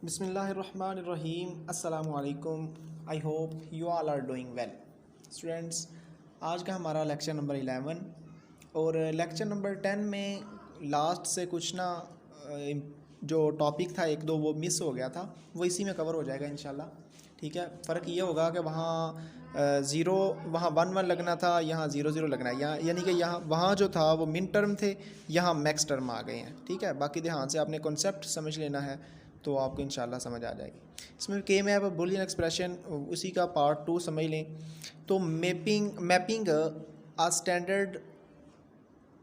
बिस्मिल्लाहिर्रहमानिर्रहीम अस्सलामु अलैकुम। I hope you all are doing well. Students, आज का हमारा लेक्चर नंबर 11 और लेक्चर नंबर 10 में लास्ट से कुछ ना जो टॉपिक था एक दो वो मिस हो गया था, वो इसी में कवर हो जाएगा इंशाल्लाह। ठीक है, फ़र्क ये होगा कि वहाँ ज़ीरो वहाँ 1 1 लगना था, यहाँ 0 0 लगना है, यहाँ यानी कि यहाँ वहाँ जो था वो मिन टर्म थे, यहाँ मैक्स टर्म आ गए हैं। ठीक है, बाकी ध्यान से आपने कॉन्सेप्ट समझ लेना है तो आपको इंशाल्लाह समझ आ जाएगी। इसमें के मैप बुलियन एक्सप्रेशन उसी का पार्ट 2 समझ लें तो मैपिंग आ स्टैंडर्ड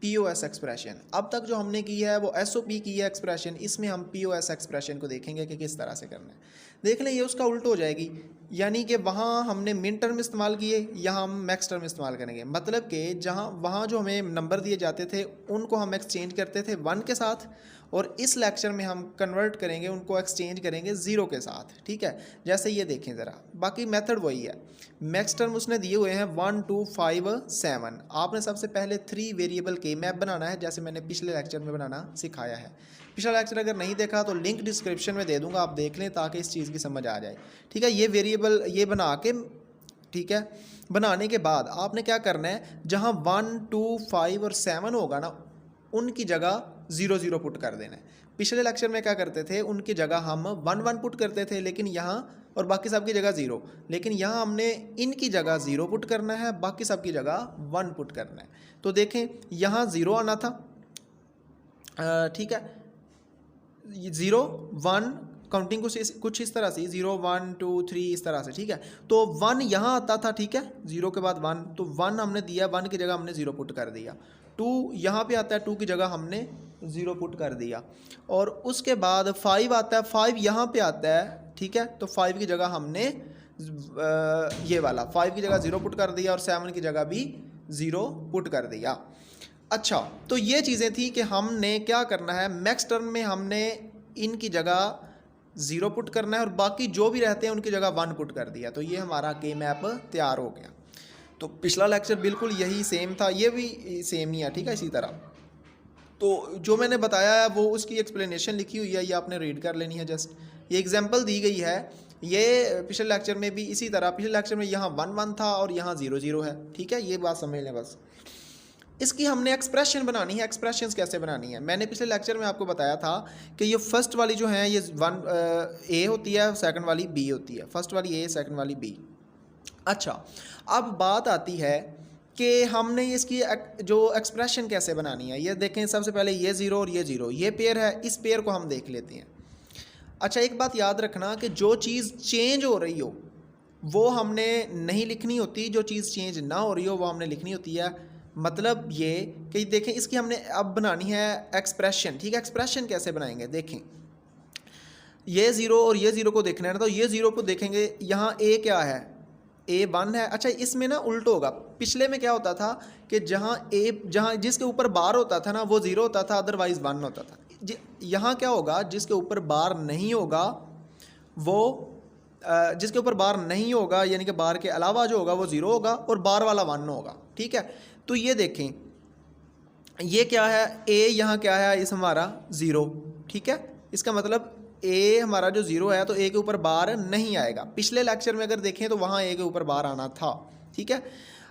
POS एक्सप्रेशन। अब तक जो हमने की है वो SOP की है एक्सप्रेशन, इसमें हम POS एक्सप्रेशन को देखेंगे कि किस तरह से करना है। देख लें, ये उसका उल्ट हो जाएगी, यानी कि वहाँ हमने मिन टर्म इस्तेमाल किए, यहाँ हम मैक्स टर्म इस्तेमाल करेंगे। मतलब कि जहाँ वहाँ जो हमें नंबर दिए जाते थे उनको हम एक्सचेंज करते थे 1 के साथ, और इस लेक्चर में हम कन्वर्ट करेंगे, उनको एक्सचेंज करेंगे 0 के साथ। ठीक है, जैसे ये देखें ज़रा, बाकी मेथड वही है। मैक्स टर्म उसने दिए हुए हैं 1 2 5 7। आपने सबसे पहले 3 वेरिएबल के मैप बनाना है, जैसे मैंने पिछले लेक्चर में बनाना सिखाया है। पिछला लेक्चर अगर नहीं देखा तो लिंक डिस्क्रिप्शन में दे दूंगा, आप देख लें ताकि इस चीज़ की समझ आ जाए। ठीक है, ये वेरिएबल ये बना के, ठीक है, बनाने के बाद आपने क्या करना है, जहाँ 1 2 5 और 7 होगा ना उनकी जगह 0 0 पुट कर देना है। पिछले लेक्चर में क्या करते थे, उनकी जगह हम 1 1 पुट करते थे, लेकिन यहाँ और बाकी सब की जगह 0, लेकिन यहाँ हमने इनकी जगह 0 पुट करना है, बाकी सब की जगह 1 पुट करना है। तो देखें, यहाँ 0 आना था, ठीक है, 0 1 काउंटिंग कुछ इस तरह से 0 1 2 3 इस तरह से। ठीक है, तो 1 यहाँ आता था, ठीक है, 0 के बाद 1, तो 1 हमने दिया, 1 की जगह हमने 0 पुट कर दिया। 2 यहाँ पे आता है, 2 की जगह हमने 0 पुट कर दिया। और उसके बाद 5 आता है, 5 यहाँ पे आता है, ठीक है, तो 5 की जगह हमने ये वाला 5 की जगह 0 पुट कर दिया, और 7 की जगह भी 0 पुट कर दिया। अच्छा, तो ये चीज़ें थी कि हमने क्या करना है, मैक्स टर्म में हमने इनकी जगह 0 पुट करना है और बाकी जो भी रहते हैं उनकी जगह 1 पुट कर दिया, तो ये हमारा के मैप तैयार हो गया। तो पिछला लेक्चर बिल्कुल यही सेम था, ये भी सेम ही है। ठीक है, इसी तरह तो जो मैंने बताया है वो उसकी एक्सप्लेनेशन लिखी हुई है, ये आपने रीड कर लेनी है। जस्ट ये एग्जांपल दी गई है, ये पिछले लेक्चर में भी इसी तरह, पिछले लेक्चर में यहाँ 1 1 था और यहाँ 0 0 है। ठीक है, ये बात समझ लें बस। इसकी हमने एक्सप्रेशन बनानी है। एक्सप्रेशंस कैसे बनानी है, मैंने पिछले लेक्चर में आपको बताया था कि ये फर्स्ट वाली जो है ये A होती है, सेकंड वाली B होती है। फर्स्ट वाली A, सेकंड वाली B। अच्छा, अब बात आती है कि हमने इसकी जो एक्सप्रेशन कैसे बनानी है। ये देखें, सबसे पहले ये 0 और ये 0, ये पेयर है, इस पेयर को हम देख लेते हैं। अच्छा, एक बात याद रखना कि जो चीज़ चेंज हो रही हो वो हमने नहीं लिखनी होती, जो चीज़ चेंज ना हो रही हो वो हमने लिखनी होती है। मतलब ये कि देखें, इसकी हमने अब बनानी है एक्सप्रेशन। ठीक है, एक्सप्रेशन कैसे बनाएंगे, देखें, ये 0 और ये 0 को देखना है ना, तो ये 0 को देखेंगे, यहाँ A क्या है, A 1 है। अच्छा, इसमें ना उल्ट होगा, पिछले में क्या होता था कि जहाँ जिसके ऊपर बार होता था ना वो 0 होता था, अदरवाइज़ 1 होता था। यहाँ क्या होगा, जिसके ऊपर बार नहीं होगा वो जिसके ऊपर बार नहीं होगा यानी कि बार के अलावा जो होगा वो 0 होगा और बार वाला 1 होगा। ठीक है, तो ये देखें, ये क्या है, A यहाँ क्या है, इस हमारा 0। ठीक है, इसका मतलब A हमारा जो 0 है तो A के ऊपर बार नहीं आएगा। पिछले लेक्चर में अगर देखें तो वहाँ A के ऊपर बार आना था। ठीक है,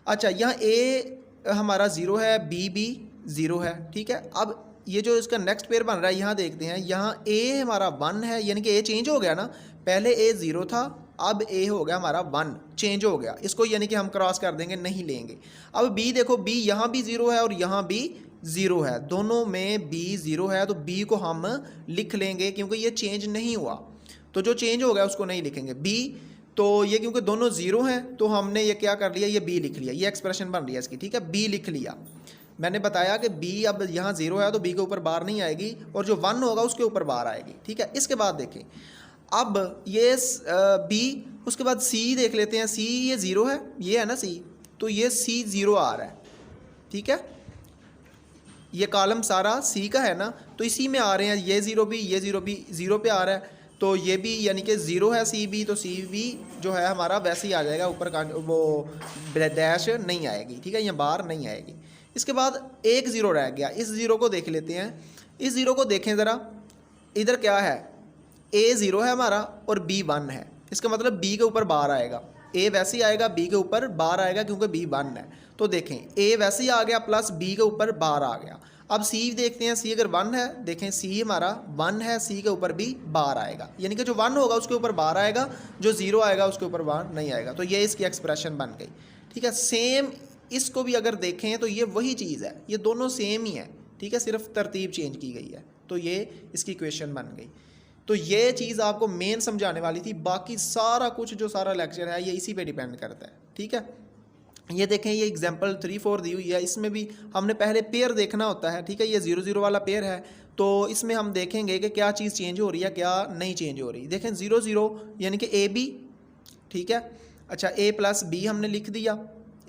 अच्छा, यहाँ A हमारा 0 है, B भी 0 है। ठीक है, अब ये जो इसका नेक्स्ट पेयर बन रहा है, यहाँ देखते हैं, यहाँ A हमारा 1 है, यानी कि A चेंज हो गया ना, पहले A 0 था, अब A हो गया हमारा 1, चेंज हो गया, इसको यानी कि हम क्रॉस कर देंगे, नहीं लेंगे। अब B देखो, B यहाँ भी 0 है और यहाँ भी 0 है, दोनों में B 0 है, तो B को हम लिख लेंगे क्योंकि ये चेंज नहीं हुआ, तो जो चेंज हो गया उसको नहीं लिखेंगे। B, तो ये क्योंकि दोनों 0 हैं तो हमने ये क्या कर लिया, ये B लिख लिया, ये एक्सप्रेशन बन रही है इसकी। ठीक है, B लिख लिया। मैंने बताया कि B अब यहाँ 0 है तो B के ऊपर बार नहीं आएगी और जो 1 होगा उसके ऊपर बार आएगी। ठीक है, इसके बाद देखें, अब ये B, उसके बाद C देख लेते हैं। C ये 0 है, ये है ना C, तो ये C 0 आ रहा है। ठीक है, ये कॉलम सारा C का है ना, तो इसी में आ रहे हैं, ये 0 भी, ये 0 भी 0 पे आ रहा है, तो ये भी यानी कि 0 है C भी, तो C भी जो है हमारा वैसे ही आ जाएगा, ऊपर का वो डैश नहीं आएगी। ठीक है, ये बार नहीं आएगी। इसके बाद एक 0 रह गया, इस 0 को देख लेते हैं। इस 0 को देखें ज़रा, इधर क्या है, ए 0 है हमारा और बी 1 है, इसका मतलब बी के ऊपर बार आएगा, ए वैसे ही आएगा, बी के ऊपर बार आएगा क्योंकि बी 1 है। तो देखें ए वैसे ही आ गया प्लस बी के ऊपर बार आ गया। अब सी देखते हैं, सी अगर 1 है, देखें सी हमारा 1 है, सी के ऊपर भी बार आएगा, यानी कि जो 1 होगा उसके ऊपर बार आएगा, जो 0 आएगा उसके ऊपर बार नहीं आएगा। तो ये इसकी एक्सप्रेशन बन गई। ठीक है, सेम इसको भी अगर देखें तो ये वही चीज़ है, ये दोनों सेम ही है। ठीक है, सिर्फ तरतीब चेंज की गई है। तो ये इसकी इक्वेशन बन गई। तो ये चीज़ आपको मेन समझाने वाली थी, बाकी सारा कुछ जो सारा लेक्चर है ये इसी पे डिपेंड करता है। ठीक है, ये देखें ये एग्जांपल 3, 4 दी हुई है, इसमें भी हमने पहले पेयर देखना होता है। ठीक है, ये 0, 0 वाला पेयर है, तो इसमें हम देखेंगे कि क्या चीज़ चेंज हो रही है, क्या नहीं चेंज हो रही। देखें 0, 0 यानी कि ए बी। ठीक है, अच्छा ए प्लस बी हमने लिख दिया।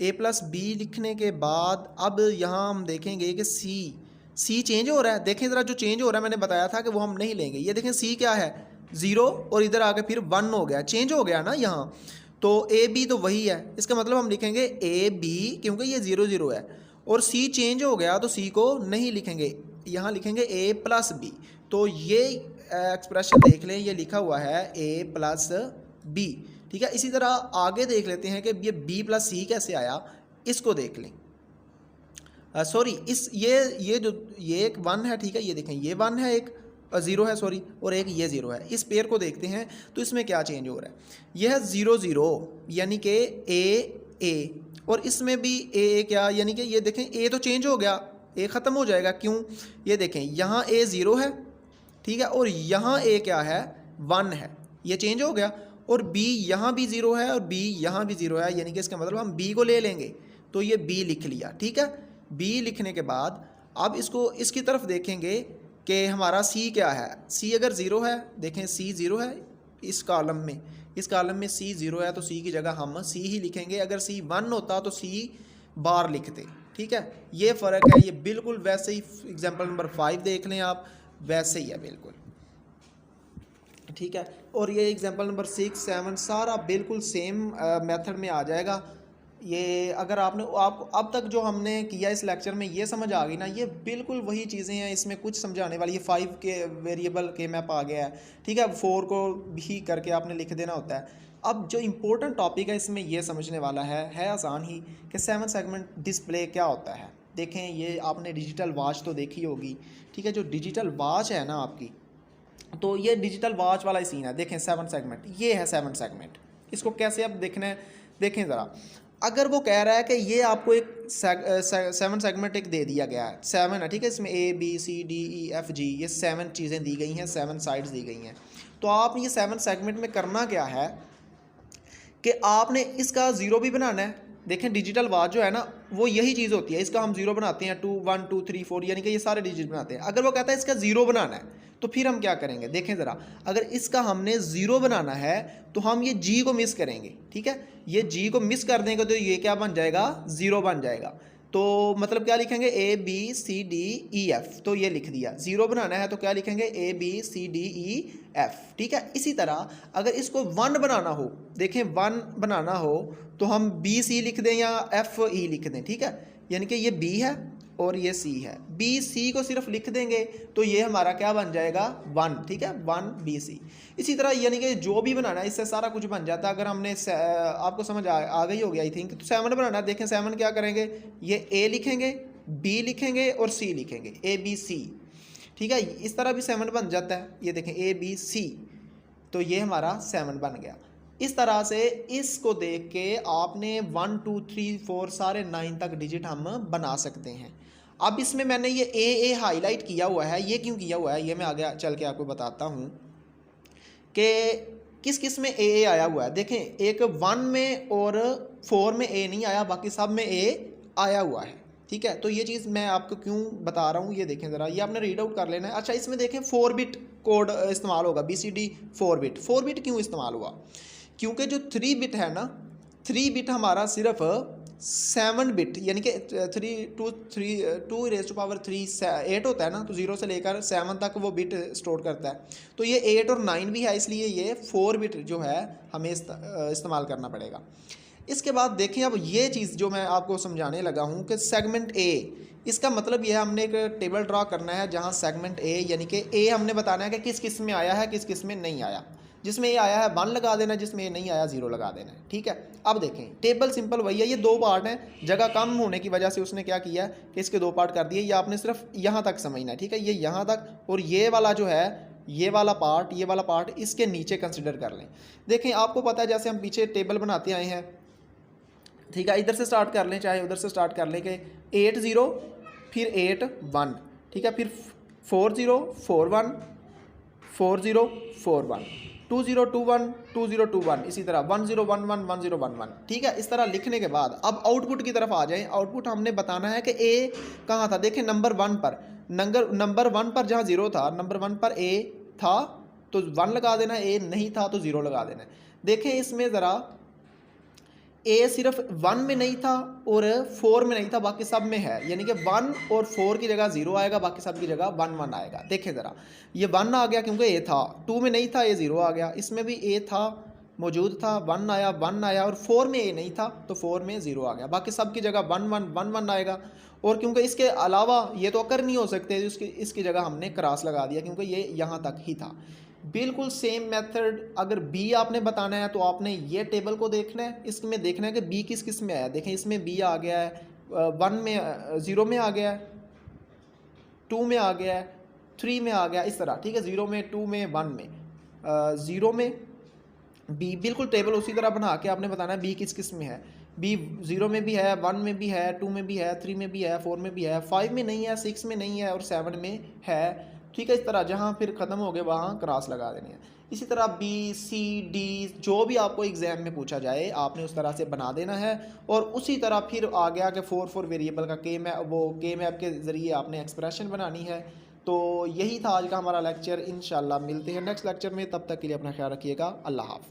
ए प्लस बी लिखने के बाद अब यहाँ हम देखेंगे कि सी चेंज हो रहा है। देखें ज़रा, जो चेंज हो रहा है मैंने बताया था कि वो हम नहीं लेंगे। ये देखें सी क्या है, 0 और इधर आके फिर 1 हो गया, चेंज हो गया ना यहाँ। तो ए बी तो वही है, इसका मतलब हम लिखेंगे ए बी क्योंकि ये 0, 0 है, और सी चेंज हो गया तो सी को नहीं लिखेंगे, यहाँ लिखेंगे ए प्लस बी। तो ये एक्सप्रेशन देख लें, ये लिखा हुआ है ए प्लस बी। ठीक है, इसी तरह आगे देख लेते हैं कि ये बी प्लस सी कैसे आया, इसको देख लें। सॉरी इस ये जो ये एक 1 है। ठीक है, ये देखें ये 1 है, एक 0 है सॉरी, और एक ये 0 है। इस पेयर को देखते हैं तो इसमें क्या चेंज हो रहा है। यह है 0, 0 यानी कि ए, और इसमें भी ए क्या, यानी कि ये देखें ए तो चेंज हो गया, ए ख़त्म हो जाएगा। क्यों, ये देखें यहाँ ए 0 है, ठीक है, और यहाँ ए क्या है 1 है, ये चेंज हो गया। और बी यहाँ भी 0 है और बी यहाँ भी 0 है, यानी कि इसका मतलब हम बी को ले लेंगे। तो ये बी लिख लिया। ठीक है, बी लिखने के बाद अब इसको इसकी तरफ देखेंगे कि हमारा सी क्या है। सी अगर 0 है, देखें सी 0 है इस कॉलम में सी 0 है, तो सी की जगह हम सी ही लिखेंगे। अगर सी 1 होता तो सी बार लिखते। ठीक है, ये फ़र्क है। ये बिल्कुल वैसे ही एग्जाम्पल नंबर 5 देख लें आप, वैसे ही है बिल्कुल। ठीक है, और ये एग्जाम्पल नंबर 6, 7 सारा बिल्कुल सेम मेथड में आ जाएगा। ये अगर आपने अब तक जो हमने किया इस लेक्चर में ये समझ आ गई ना, ये बिल्कुल वही चीज़ें हैं, इसमें कुछ समझाने वाली। ये 5 के वेरिएबल के मैप आ गया है। ठीक है, 4 को भी करके आपने लिख देना होता है। अब जो इम्पोर्टेंट टॉपिक है इसमें ये समझने वाला है आसान ही, कि 7 सेगमेंट डिस्प्ले क्या होता है। देखें ये आपने डिजिटल वॉच तो देखी होगी। ठीक है, जो डिजिटल वॉच है ना आपकी, तो ये डिजिटल वॉच वाला ही सीन है। देखें 7 सेगमेंट, ये है 7 सेगमेंट। इसको कैसे अब देखना है, देखें ज़रा। अगर वो कह रहा है कि ये आपको एक 7 सेगमेंट एक दे दिया गया है, 7 है, ठीक है, इसमें A B C D E F G, ये 7 चीज़ें दी गई हैं, 7 साइड्स दी गई हैं। तो आप ये 7 सेगमेंट में करना क्या है कि आपने इसका 0 भी बनाना है। देखें डिजिटल वॉच जो है ना, वो यही चीज़ होती है, इसका हम 0 बनाते हैं, 2 1 2 3 4, यानी कि ये सारे डिजिट बनाते हैं। अगर वो कहता है इसका 0 बनाना है, तो फिर हम क्या करेंगे, देखें ज़रा। अगर इसका हमने 0 बनाना है तो हम ये जी को मिस करेंगे। ठीक है, ये जी को मिस कर देंगे तो ये क्या बन जाएगा, 0 बन जाएगा। तो मतलब क्या लिखेंगे, A B C D E F, तो ये लिख दिया। 0 बनाना है तो क्या लिखेंगे, A B C D E F. ठीक है, इसी तरह अगर इसको 1 बनाना हो, देखें 1 बनाना हो तो हम बी सी लिख दें या एफ ई लिख दें। ठीक है, यानी कि ये बी है और ये सी है, बी सी को सिर्फ लिख देंगे तो ये हमारा क्या बन जाएगा, 1। ठीक है, 1 बी सी। इसी तरह यानी कि जो भी बनाना है इससे सारा कुछ बन जाता है। अगर हमने आपको समझ आ गई होगी आई थिंक। तो 7 बनाना है, देखें 7 क्या करेंगे, ये ए लिखेंगे, बी लिखेंगे और सी लिखेंगे, ए बी सी। ठीक है, इस तरह भी 7 बन जाता है। ये देखें ए बी सी, तो ये हमारा 7 बन गया। इस तरह से इसको देख के आपने 1 2 3 4 सारे 9 तक डिजिट हम बना सकते हैं। अब इसमें मैंने ये ए हाईलाइट किया हुआ है, ये क्यों किया हुआ है, ये मैं आगे चल के आपको बताता हूँ कि किस किस में ए आया हुआ है। देखें एक 1 में और 4 में ए नहीं आया, बाकी सब में ए आया हुआ है। ठीक है, तो ये चीज़ मैं आपको क्यों बता रहा हूँ, ये देखें ज़रा, ये आपने रीड आउट कर लेना है। अच्छा, इसमें देखें 4 बिट कोड इस्तेमाल होगा, BCD 4 बिट। 4 बिट क्यों इस्तेमाल हुआ, क्योंकि जो 3 बिट है ना, 3 बिट हमारा सिर्फ 7 बिट, यानी कि 2 रेज़ टू पावर 3 8 होता है ना, तो 0 से लेकर 7 तक वो बिट स्टोर करता है। तो ये 8 और 9 भी है, इसलिए ये 4 बिट जो है हमें इस्तेमाल करना पड़ेगा। इसके बाद देखें अब ये चीज़ जो मैं आपको समझाने लगा हूँ कि सेगमेंट ए, इसका मतलब ये है हमने एक टेबल ड्रा करना है जहाँ सेगमेंट ए यानी कि ए हमने बताना है कि किस किस में आया है किस किस में नहीं आया। जिसमें ए आया है 1 लगा देना, जिसमें ए नहीं आया 0 लगा देना है। ठीक है, अब देखें टेबल सिंपल वही है, ये 2 पार्ट हैं, जगह कम होने की वजह से उसने क्या किया कि इसके 2 पार्ट कर दिए। ये आपने सिर्फ यहाँ तक समझना है। ठीक है, ये यहाँ तक और ये वाला जो है ये वाला पार्ट इसके नीचे कंसिडर कर लें। देखें आपको पता है जैसे हम पीछे टेबल बनाते आए हैं, ठीक है, इधर से स्टार्ट कर लें चाहे उधर से स्टार्ट कर लें कि 8 0 फिर 8 1, ठीक है, फिर 4 0 4 1 4 0 4 1 2 0 2 1 2 0 2 1, इसी तरह 1 0 1 1 1 0 1 1। ठीक है, इस तरह लिखने के बाद अब आउटपुट की तरफ आ जाएं। आउटपुट हमने बताना है कि ए कहाँ था। देखें नंबर 1 पर, नंबर 1 पर जहाँ 0 था, नंबर 1 पर ए था तो 1 लगा देना, ए नहीं था तो 0 लगा देना। देखें इसमें ज़रा ए सिर्फ 1 में नहीं था और 4 में नहीं था, बाकी सब में है, यानी कि 1 और 4 की जगह 0 आएगा, बाकी सब की जगह 1 1 आएगा। देखें ज़रा ये 1 आ गया क्योंकि ए था, 2 में नहीं था ये 0 आ गया, इसमें भी ए था मौजूद था 1 आया और 4 में ए नहीं था तो 4 में 0 आ गया, बाकी सब की जगह 1 1 1 1 आएगा। और क्योंकि इसके अलावा ये तो अकर नहीं हो सकते, इसकी जगह हमने क्रॉस लगा दिया क्योंकि ये यहाँ तक ही था। बिल्कुल सेम मेथड अगर बी आपने बताना है तो आपने ये टेबल को देखना है, इसमें देखना है कि बी किस किस में आया। देखें इसमें बी आ गया है 1 में 0 में आ गया है, 2 में आ गया है, 3 में आ गया, इस तरह। ठीक है, 0 में 2 में 1 में 0 में बी, बिल्कुल टेबल उसी तरह बना के आपने बताना है बी किस किस में है। बी 0 में भी है, 1 में भी है, 2 में भी है, 3 में भी है, 4 में भी है, 5 में नहीं है, 6 में नहीं है और 7 में है। ठीक है, इस तरह जहाँ फिर ख़त्म हो गए वहाँ क्रॉस लगा देनी है। इसी तरह बी सी डी जो भी आपको एग्ज़ाम में पूछा जाए आपने उस तरह से बना देना है। और उसी तरह फिर आ गया कि 4 वेरिएबल का के मैप के ज़रिए आपने एक्सप्रेशन बनानी है। तो यही था आज का हमारा लेक्चर। इंशाल्लाह मिलते हैं नेक्स्ट लेक्चर में, तब तक के लिए अपना ख्याल रखिएगा। अल्लाह हाफ़िज़।